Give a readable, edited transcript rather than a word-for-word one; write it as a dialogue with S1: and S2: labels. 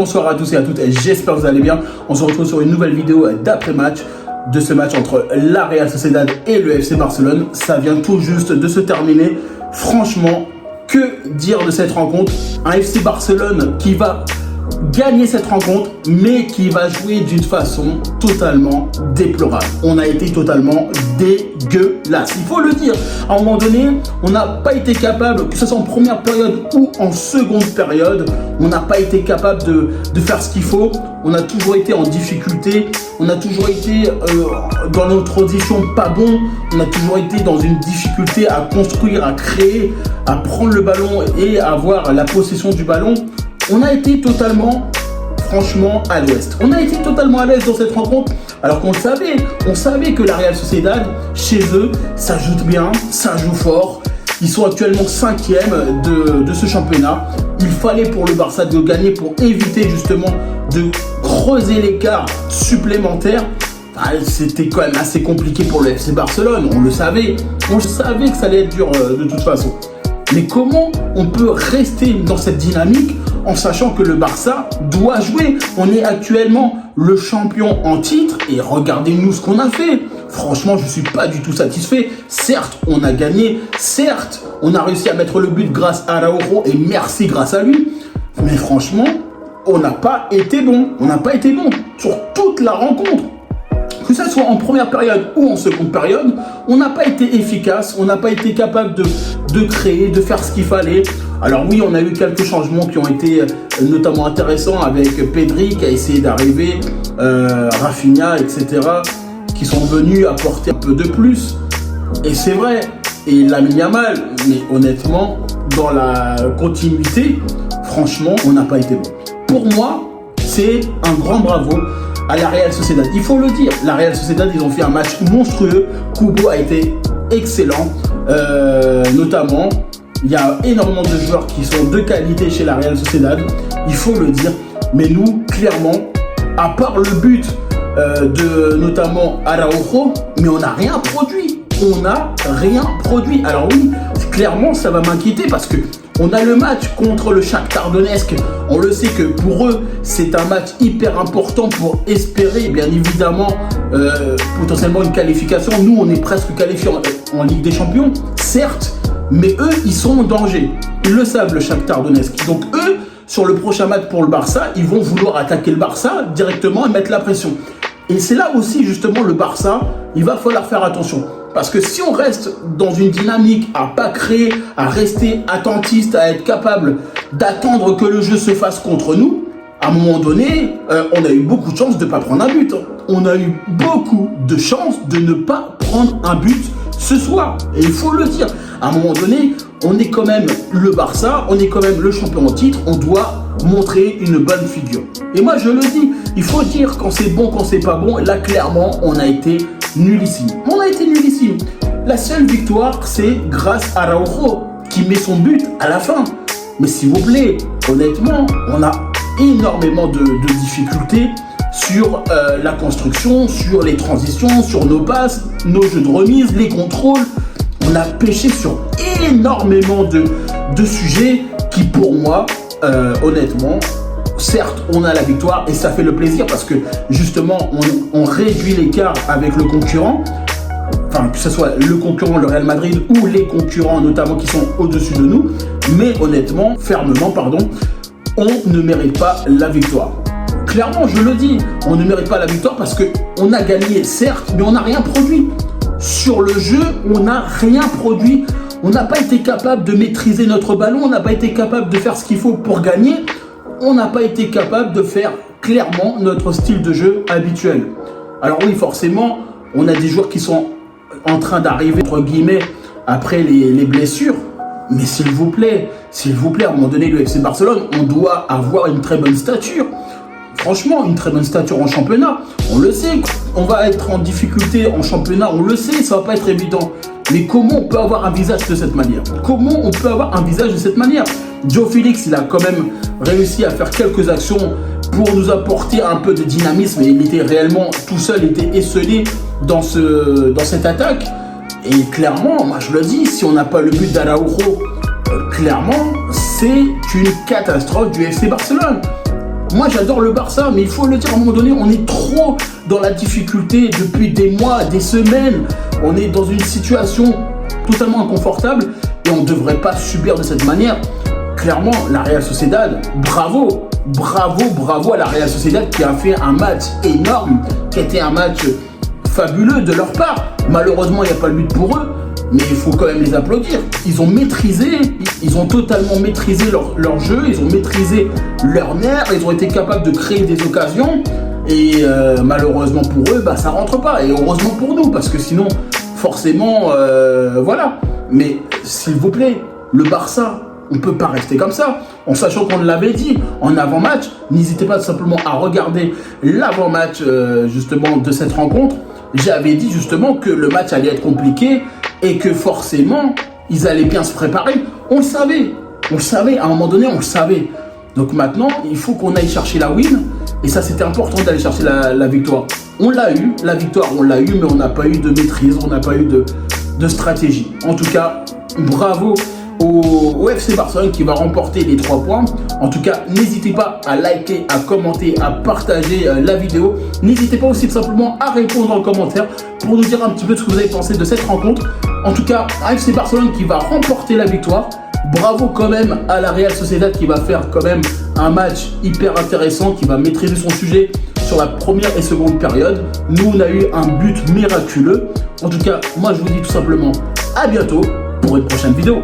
S1: Bonsoir à tous et à toutes, j'espère que vous allez bien. On se retrouve sur une nouvelle vidéo d'après-match de ce match entre la Real Sociedad et le FC Barcelone. Ça vient tout juste de se terminer. Franchement, que dire de cette rencontre? Un FC Barcelone qui va gagner cette rencontre, mais qui va jouer d'une façon totalement déplorable. On a été totalement dégueulasse, il faut le dire. À un moment donné, on n'a pas été capable, que ce soit en première période ou en seconde période, on n'a pas été capable de faire ce qu'il faut. On a toujours été en difficulté, on a toujours été dans notre transition pas bon, on a toujours été dans une difficulté à construire, à créer, à prendre le ballon et à avoir la possession du ballon. On a été totalement, franchement, à l'ouest. On a été totalement à l'ouest dans cette rencontre, alors qu'on le savait. On savait que la Real Sociedad, chez eux, ça joue bien, ça joue fort. Ils sont actuellement 5e de ce championnat. Il fallait pour le Barça de gagner pour éviter justement de creuser l'écart supplémentaire. C'était quand même assez compliqué pour le FC Barcelone, on le savait. On savait que ça allait être dur de toute façon. Mais comment on peut rester dans cette dynamique en sachant que le Barça doit jouer? On est actuellement le champion en titre et regardez-nous ce qu'on a fait. Franchement, je ne suis pas du tout satisfait. Certes, on a gagné. Certes, on a réussi à mettre le but grâce à Araujo et merci grâce à lui. Mais franchement, on n'a pas été bon. On n'a pas été bon sur toute la rencontre. Que ce soit en première période ou en seconde période, on n'a pas été efficace, on n'a pas été capable de créer, de faire ce qu'il fallait. Alors oui, on a eu quelques changements qui ont été notamment intéressants avec Pedri qui a essayé d'arriver, Rafinha, etc. qui sont venus apporter un peu de plus. Et c'est vrai, et Lamine Yamal, mais honnêtement, dans la continuité, franchement, on n'a pas été bon. Pour moi, c'est un grand bravo à la Real Sociedad. Il faut le dire, la Real Sociedad, ils ont fait un match monstrueux. Kubo a été excellent, notamment. Il y a énormément de joueurs qui sont de qualité chez la Real Sociedad, il faut le dire. Mais nous, clairement, à part le but de notamment Araujo, mais on n'a rien produit. On n'a rien produit. Alors oui, clairement, ça va m'inquiéter parce que on a le match contre le Shakhtar Donetsk. On le sait que pour eux, c'est un match hyper important pour espérer, bien évidemment, potentiellement une qualification. Nous, on est presque qualifiés en Ligue des Champions, certes, mais eux, ils sont en danger. Ils le savent, le Shakhtar Donetsk. Donc eux, sur le prochain match pour le Barça, ils vont vouloir attaquer le Barça directement et mettre la pression. Et c'est là aussi, justement, le Barça, il va falloir faire attention. Parce que si on reste dans une dynamique à pas créer, à rester attentiste, à être capable d'attendre que le jeu se fasse contre nous, à un moment donné, on a eu beaucoup de chance de ne pas prendre un but. On a eu beaucoup de chance de ne pas prendre un but ce soir. Et il faut le dire, à un moment donné, on est quand même le Barça, on est quand même le champion en titre, on doit montrer une bonne figure. Et moi je le dis, il faut dire quand c'est bon, quand c'est pas bon. Et là clairement, on a été nullissime. On a été nullissime. La seule victoire, c'est grâce à Araujo qui met son but à la fin. Mais s'il vous plaît, honnêtement, on a énormément de difficultés sur la construction, sur les transitions, sur nos passes, nos jeux de remise, les contrôles. On a pêché sur énormément de sujets qui, pour moi, honnêtement, certes, on a la victoire et ça fait le plaisir parce que justement, on réduit l'écart avec le concurrent. Enfin, que ce soit le concurrent, le Real Madrid, ou les concurrents notamment qui sont au-dessus de nous. Mais honnêtement, fermement, pardon, on ne mérite pas la victoire. Clairement, je le dis, on ne mérite pas la victoire parce qu'on a gagné, certes, mais on n'a rien produit. Sur le jeu, on n'a rien produit. On n'a pas été capable de maîtriser notre ballon, on n'a pas été capable de faire ce qu'il faut pour gagner. On n'a pas été capable de faire clairement notre style de jeu habituel. Alors oui, forcément, on a des joueurs qui sont en train d'arriver, entre guillemets, après les blessures. Mais s'il vous plaît, à un moment donné, le FC Barcelone, on doit avoir une très bonne stature. Franchement, une très bonne stature en championnat. On le sait, on va être en difficulté en championnat, on le sait, ça va pas être évident. Mais comment on peut avoir un visage de cette manière? Comment on peut avoir un visage de cette manière? João Félix, il a quand même réussi à faire quelques actions pour nous apporter un peu de dynamisme et il était réellement tout seul, il était esselé dans cette attaque. Et clairement, moi je le dis, si on n'a pas le but d'Araujo, clairement, c'est une catastrophe du FC Barcelone. Moi, j'adore le Barça, mais il faut le dire, à un moment donné, on est trop dans la difficulté depuis des mois, des semaines. On est dans une situation totalement inconfortable et on ne devrait pas subir de cette manière. Clairement, la Real Sociedad, bravo, bravo, bravo à la Real Sociedad qui a fait un match énorme, qui a été un match fabuleux de leur part. Malheureusement, il n'y a pas le but pour eux, mais il faut quand même les applaudir. Ils ont maîtrisé, ils ont totalement maîtrisé leur jeu, ils ont maîtrisé leur nerf, ils ont été capables de créer des occasions. Et malheureusement pour eux, ça rentre pas. Et heureusement pour nous, parce que sinon, forcément, voilà. Mais s'il vous plaît, le Barça, on ne peut pas rester comme ça. En sachant qu'on l'avait dit en avant-match, n'hésitez pas simplement à regarder l'avant-match justement de cette rencontre. J'avais dit justement que le match allait être compliqué et que forcément, ils allaient bien se préparer. On le savait, à un moment donné, on le savait. Donc maintenant, il faut qu'on aille chercher la win. Et ça, c'était important d'aller chercher la victoire. On l'a eu, la victoire, on l'a eu, mais on n'a pas eu de maîtrise, on n'a pas eu de stratégie. En tout cas, bravo au FC Barcelone qui va remporter les 3 points. En tout cas, n'hésitez pas à liker, à commenter, à partager la vidéo. N'hésitez pas aussi tout simplement à répondre dans le commentaire pour nous dire un petit peu ce que vous avez pensé de cette rencontre. En tout cas, un FC Barcelone qui va remporter la victoire. Bravo quand même à la Real Sociedad qui va faire quand même un match hyper intéressant, qui va maîtriser son sujet sur la première et seconde période. Nous, on a eu un but miraculeux. En tout cas, moi, je vous dis tout simplement à bientôt pour une prochaine vidéo.